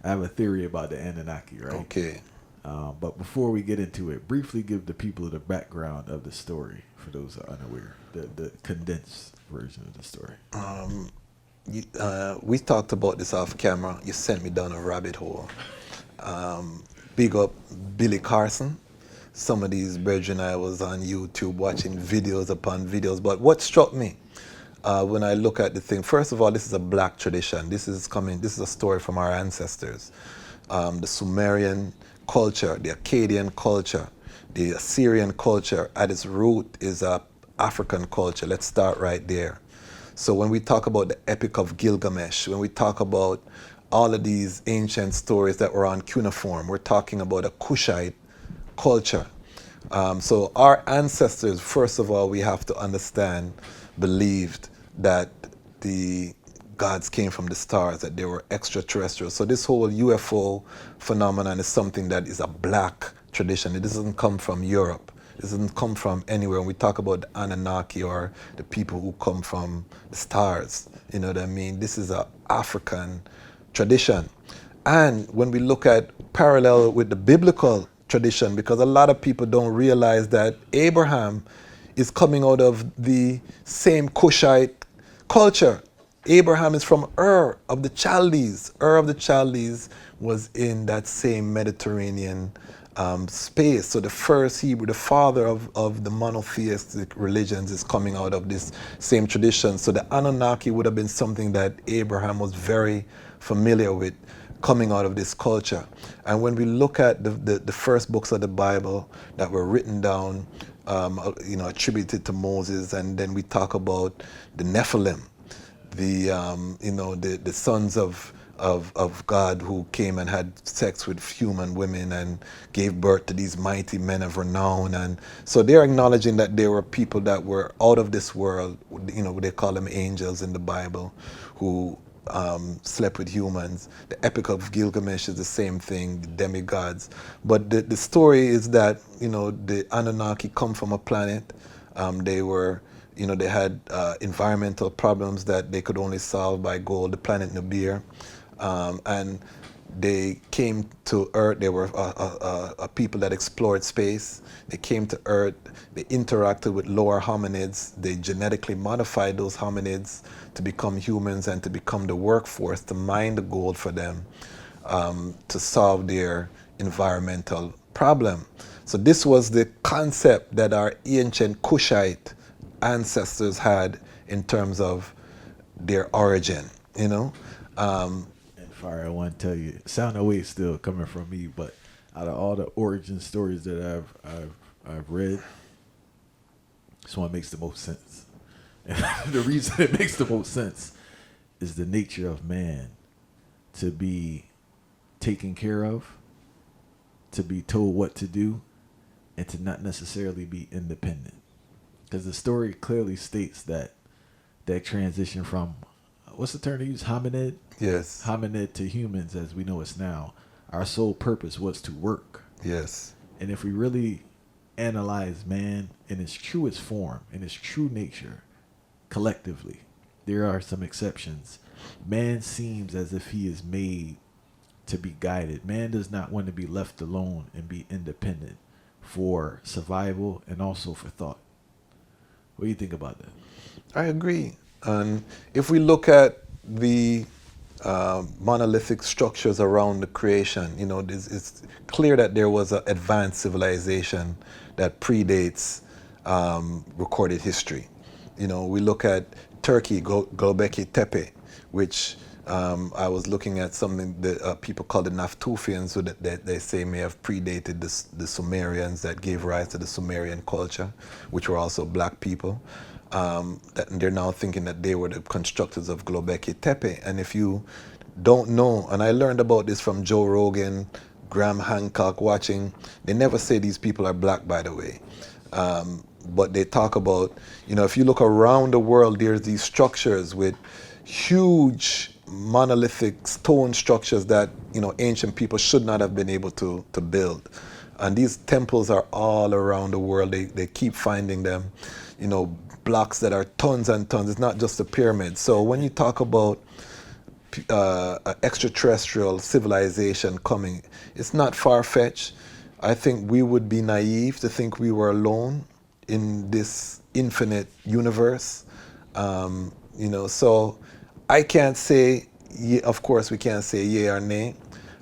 I have a theory about the Anunnaki, right? Okay. But before we get into it, briefly give the people the background of the story for those who are unaware, the condensed version of the story. We talked about this off camera. You sent me down a rabbit hole. Big up Billy Carson. Some of these brethren, I was on YouTube watching videos upon videos. But what struck me when I look at the thing, first of all, this is a black tradition. This is a story from our ancestors. The Sumerian culture, the Akkadian culture, the Assyrian culture, at its root is a African culture. Let's start right there. So when we talk about the Epic of Gilgamesh, when we talk about all of these ancient stories that were on cuneiform, we're talking about a Kushite culture. So our ancestors, first of all, we have to understand, believed that the gods came from the stars, that they were extraterrestrials. So this whole UFO phenomenon is something that is a black tradition. It doesn't come from Europe. It doesn't come from anywhere. When we talk about the Anunnaki or the people who come from the stars, you know what I mean? This is an African tradition. And when we look at parallel with the biblical tradition, because a lot of people don't realize that Abraham is coming out of the same Cushite culture. Abraham is from Ur of the Chaldees. Ur of the Chaldees was in that same Mediterranean space. So the first Hebrew, the father of the monotheistic religions, is coming out of this same tradition. So the Anunnaki would have been something that Abraham was very familiar with, coming out of this culture. And when we look at the first books of the Bible that were written down, attributed to Moses, and then we talk about the Nephilim, the sons of God who came and had sex with human women and gave birth to these mighty men of renown. And so they're acknowledging that there were people that were out of this world, they call them angels in the Bible, who slept with humans. The Epic of Gilgamesh is the same thing, the demigods. But the story is that, the Anunnaki come from a planet. They had environmental problems that they could only solve by gold, the planet Nibiru. And they came to Earth. They were a people that explored space. They came to Earth. They interacted with lower hominids. They genetically modified those hominids to become humans and to become the workforce, to mine the gold for them, to solve their environmental problem. So this was the concept that our ancient Kushite ancestors had in terms of their origin, And Fire, I want to tell you, sound away still coming from me, but out of all the origin stories that I've read, this one makes the most sense. And the reason it makes the most sense is the nature of man to be taken care of, to be told what to do, and to not necessarily be independent. Because the story clearly states that transition from, what's the term they use, hominid? Yes. Hominid to humans as we know it's now. Our sole purpose was to work. Yes. And if we really analyze man in its truest form, in its true nature, collectively, there are some exceptions. Man seems as if he is made to be guided. Man does not want to be left alone and be independent for survival and also for thought. What do you think about that? I agree. And if we look at the monolithic structures around the creation, it's clear that there was an advanced civilization that predates recorded history. We look at Turkey, Göbekli Tepe, which I was looking at something that people call the Naftufians, so that they say may have predated the Sumerians that gave rise to the Sumerian culture, which were also black people. That they're now thinking that they were the constructors of Göbekli Tepe. And if you don't know, and I learned about this from Joe Rogan, Graham Hancock watching, they never say these people are black, by the way. But they talk about, if you look around the world, there's these structures with huge monolithic stone structures that, ancient people should not have been able to build. And these temples are all around the world. They keep finding them, blocks that are tons and tons. It's not just a pyramid. So when you talk about extraterrestrial civilization coming. It's not far-fetched. I think we would be naive to think we were alone in this infinite universe. So I can't say, of course, we can't say yay or nay.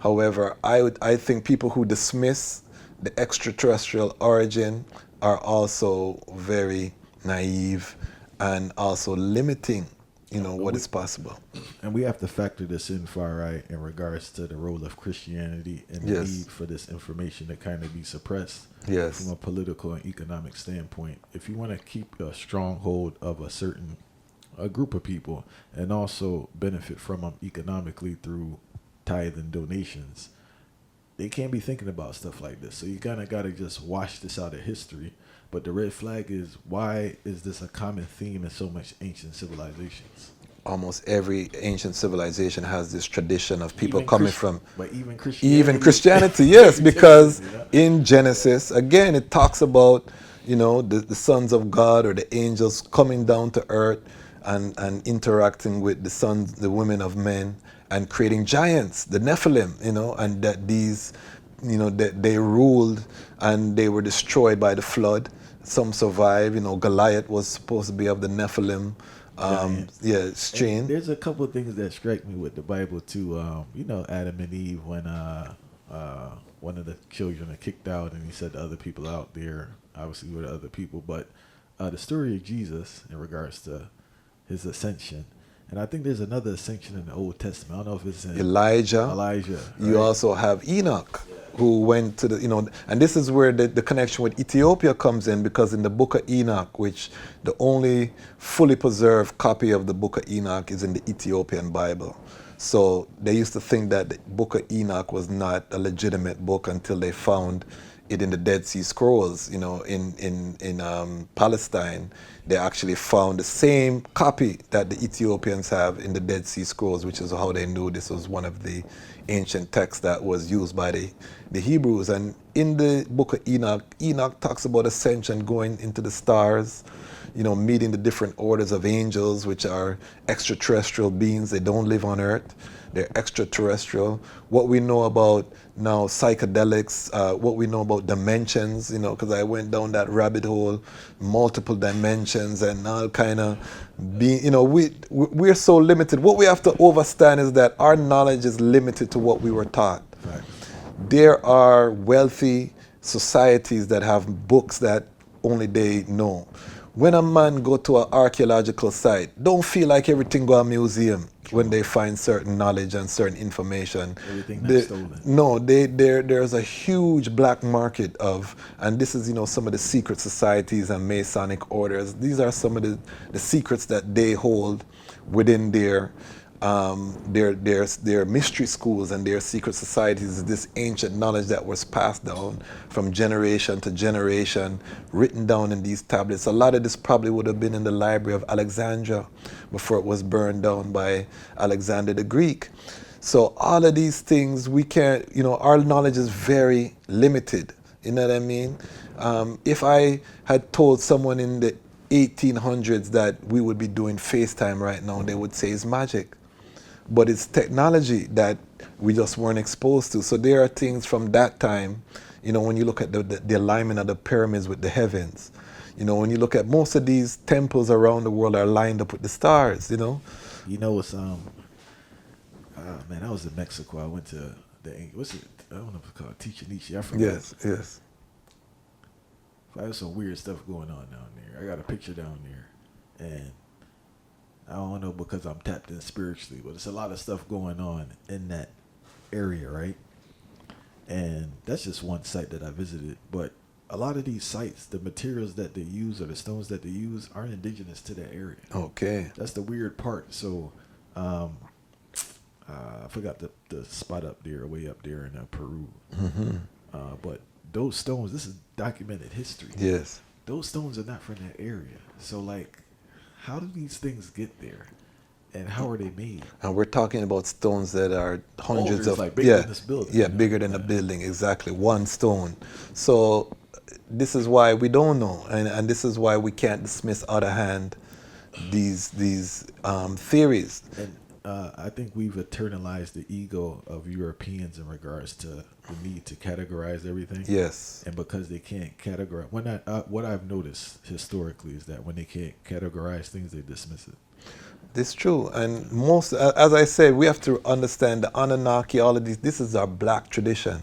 However, I think people who dismiss the extraterrestrial origin are also very naive and also limiting, what is possible. And we have to factor this in far right in regards to the role of Christianity and the Yes. need for this information to kind of be suppressed Yes. from a political and economic standpoint. If you want to keep a stronghold of a group of people and also benefit from them economically through tithe and donations, they can't be thinking about stuff like this. So you kind of got to just wash this out of history. But the red flag is, why is this a common theme in so much ancient civilizations? Almost every ancient civilization has this tradition of people Even coming from But even Christianity. even Christianity, yes, because in Genesis, again, it talks about, the sons of God or the angels coming down to earth and interacting with the sons, the women of men, and creating giants, the Nephilim, and that these, that they ruled and they were destroyed by the flood. Some survived, Goliath was supposed to be of the Nephilim. Strain. And there's a couple of things that strike me with the Bible too. Adam and Eve, when one of the children are kicked out, and he said the other people out there, obviously were the other people, but the story of Jesus in regards to his ascension. And I think there's another ascension in the Old Testament. I don't know if it's in Elijah. You right? also have Enoch, who went to the, and this is where the connection with Ethiopia comes in, because in the book of Enoch, which the only fully preserved copy of the book of Enoch is in the Ethiopian Bible. So they used to think that the book of Enoch was not a legitimate book until they found it in the Dead Sea Scrolls. In Palestine, they actually found the same copy that the Ethiopians have in the Dead Sea Scrolls, which is how they knew this was one of the ancient texts that was used by the Hebrews. And in the book of Enoch, Enoch talks about ascension, going into the stars, meeting the different orders of angels, which are extraterrestrial beings. They don't live on earth. They're extraterrestrial. What we know about now psychedelics, what we know about dimensions, because I went down that rabbit hole, multiple dimensions and all kind of being, we're so limited. What we have to understand is that our knowledge is limited to what we were taught. Right. There are wealthy societies that have books that only they know. When a man go to an archaeological site, don't feel like everything go a museum when they find certain knowledge and certain information. Everything that's stolen. No, there's a huge black market of, and this is, some of the secret societies and Masonic orders. These are some of the secrets that they hold within their mystery schools and their secret societies. This ancient knowledge that was passed down from generation to generation, written down in these tablets. A lot of this probably would have been in the Library of Alexandria before it was burned down by Alexander the Greek. So all of these things, we can't, our knowledge is very limited. You know what I mean? If I had told someone in the 1800s that we would be doing FaceTime right now, they would say it's magic. But it's technology that we just weren't exposed to. So there are things from that time, when you look at the alignment of the pyramids with the heavens, when you look at most of these temples around the world are lined up with the stars, It's man, I was in Mexico. I went to what's it? I don't know if it's called Chichen Itza. I forgot. Yes. There's some weird stuff going on down there. I got a picture down there, and I don't know because I'm tapped in spiritually, but it's a lot of stuff going on in that area, right? And that's just one site that I visited. But a lot of these sites, the materials that they use or the stones that they use aren't indigenous to that area. Okay. That's the weird part. So I forgot the spot up there, way up there in Peru. Mm-hmm. But those stones, this is documented history. Yes. Those stones are not from that area. So, how do these things get there? And how are they made? And we're talking about stones that are hundreds of... bigger than this building. Yeah, bigger than a building, exactly. One stone. So this is why we don't know. And this is why we can't dismiss, other hand, these theories. And I think we've internalized the ego of Europeans in regards to the need to categorize everything. Yes. And because they can't categorize, what I've noticed historically is that when they can't categorize things, they dismiss it. It's true, and most, as I said, we have to understand the Anunnaki, all of these. This is our black tradition.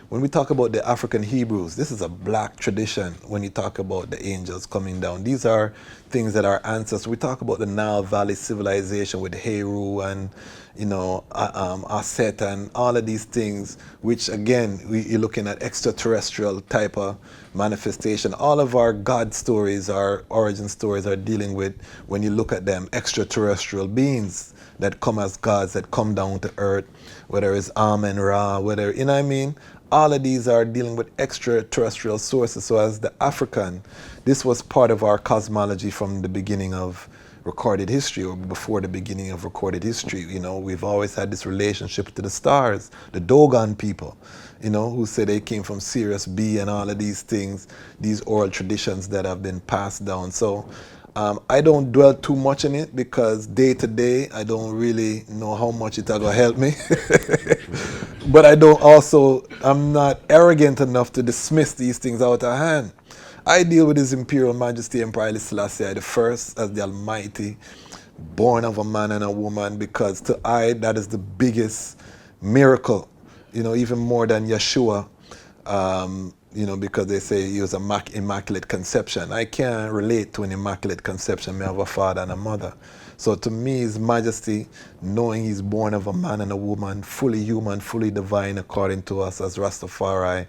When we talk about the African Hebrews, this is a black tradition. When you talk about the angels coming down, these are things that our ancestors. We talk about the Nile Valley civilization with Heru and, Aset and all of these things, which again, you're looking at extraterrestrial type of manifestation. All of our God stories, our origin stories are dealing with, when you look at them, extraterrestrial beings that come as gods, that come down to earth, whether it's Amen Ra, whether, you know what I mean? All of these are dealing with extraterrestrial sources. So as the African, this was part of our cosmology from the beginning of recorded history, or before the beginning of recorded history. We've always had this relationship to the stars, the Dogon people, who say they came from Sirius B and all of these things, these oral traditions that have been passed down. So I don't dwell too much in it, because day to day, I don't really know how much it's going to help me. But I'm not arrogant enough to dismiss these things out of hand. I deal with His Imperial Majesty Emperor Haile Selassie I first as the Almighty, born of a man and a woman, because to I, that is the biggest miracle, even more than Yeshua, because they say he was an immaculate conception. I can't relate to an immaculate conception. I have a father and a mother. So to me, His Majesty, knowing he's born of a man and a woman, fully human, fully divine, according to us as Rastafari,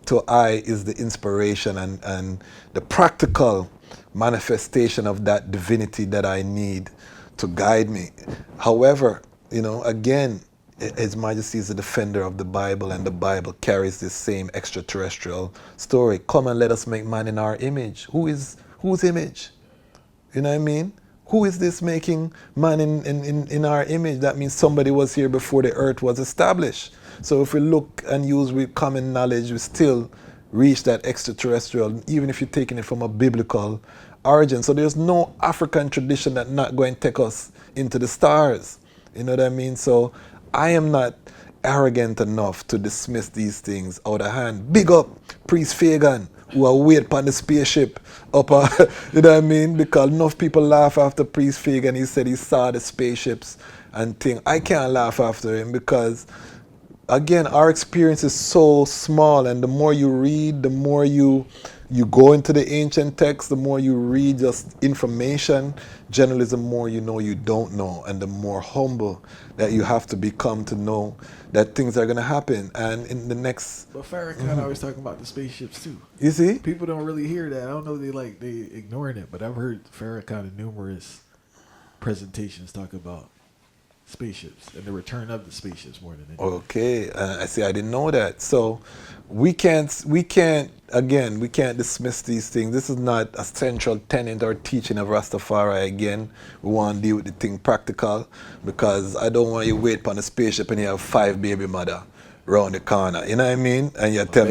to I is the inspiration and the practical manifestation of that divinity that I need to guide me. However, again, His Majesty is the defender of the Bible, and the Bible carries this same extraterrestrial story. Come and let us make man in our image. Whose image? You know what I mean? Who is this making man in our image? That means somebody was here before the earth was established. So if we look and use with common knowledge, we still reach that extraterrestrial, even if you're taking it from a biblical origin. So there's no African tradition that's not going to take us into the stars. You know what I mean? So I am not arrogant enough to dismiss these things out of hand. Big up Priest Fagan, who are wait upon the spaceship up, you know what I mean? Because enough people laugh after Priest Fagan. He said he saw the spaceships and thing. I can't laugh after him, because again, our experience is so small, and the more you read, the more you go into the ancient text, the more you read just information, generally the more you know you don't know, and the more humble that you have to become to know that things are going to happen. And in the next... But Farrakhan always talking about the spaceships too. You see? People don't really hear that. I don't know, they ignoring it, but I've heard Farrakhan in numerous presentations talk about spaceships and the return of the spaceships more than anything. Okay, I see. I didn't know that. So we can't dismiss these things. This is not a central tenet or teaching of Rastafari. Again, we want to deal with the thing practical, because I don't want you to wait upon a spaceship and you have 5 baby mother around the corner. You know what I mean? And you tell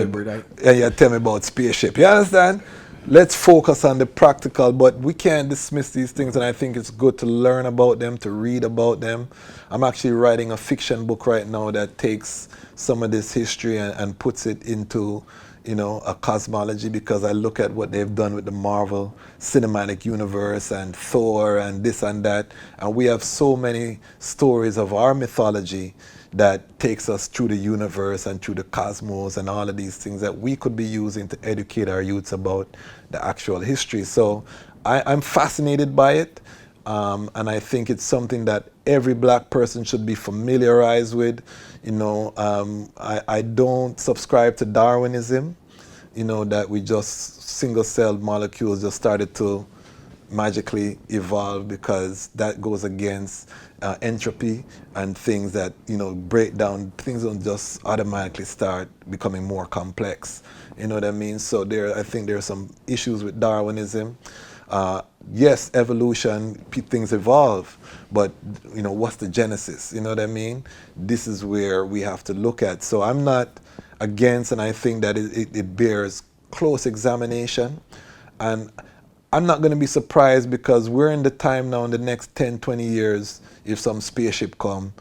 me about spaceship. You understand? Let's focus on the practical, but we can't dismiss these things, and I think it's good to learn about them, to read about them. I'm actually writing a fiction book right now that takes some of this history and puts it into, a cosmology, because I look at what they've done with the Marvel Cinematic Universe and Thor and this and that, and we have so many stories of our mythology that takes us through the universe and through the cosmos and all of these things that we could be using to educate our youths about the actual history. So I'm fascinated by it, and I think it's something that every black person should be familiarized with. I don't subscribe to Darwinism, that we just single-celled molecules just started to magically evolve, because that goes against entropy and things that break down. Things don't just automatically start becoming more complex. You know what I mean? So I think there are some issues with Darwinism. Yes, evolution, things evolve, but what's the genesis? You know what I mean? This is where we have to look at. So I'm not against, and I think that it bears close examination. And I'm not going to be surprised because we're in the time now in the next 10, 20 years if some spaceship come.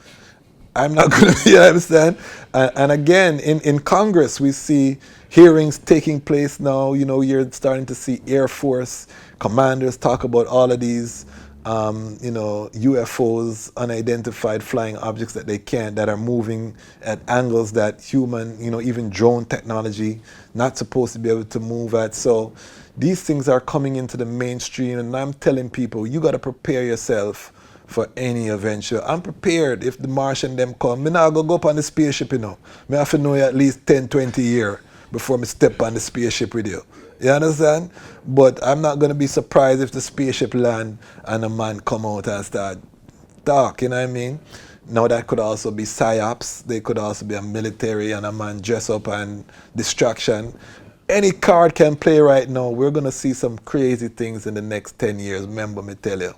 I'm not going to, you understand? And again, in Congress, we see hearings taking place now. You know, you're starting to see Air Force commanders talk about all of these, you know, UFOs, unidentified flying objects that are moving at angles that human, you know, even drone technology, not supposed to be able to move at. So these things are coming into the mainstream, and I'm telling people, you got to prepare yourself for any eventual. I'm prepared if the Martian them come. Me not go up on the spaceship, you know. Me have to know you at least 10, 20 years before me step on the spaceship with you. You understand? But I'm not going to be surprised if the spaceship land and a man come out and start talk, you know what I mean? Now that could also be psyops. They could also be a military and a man dress up and distraction. Any card can play right now. We're going to see some crazy things in the next 10 years. Remember me tell you.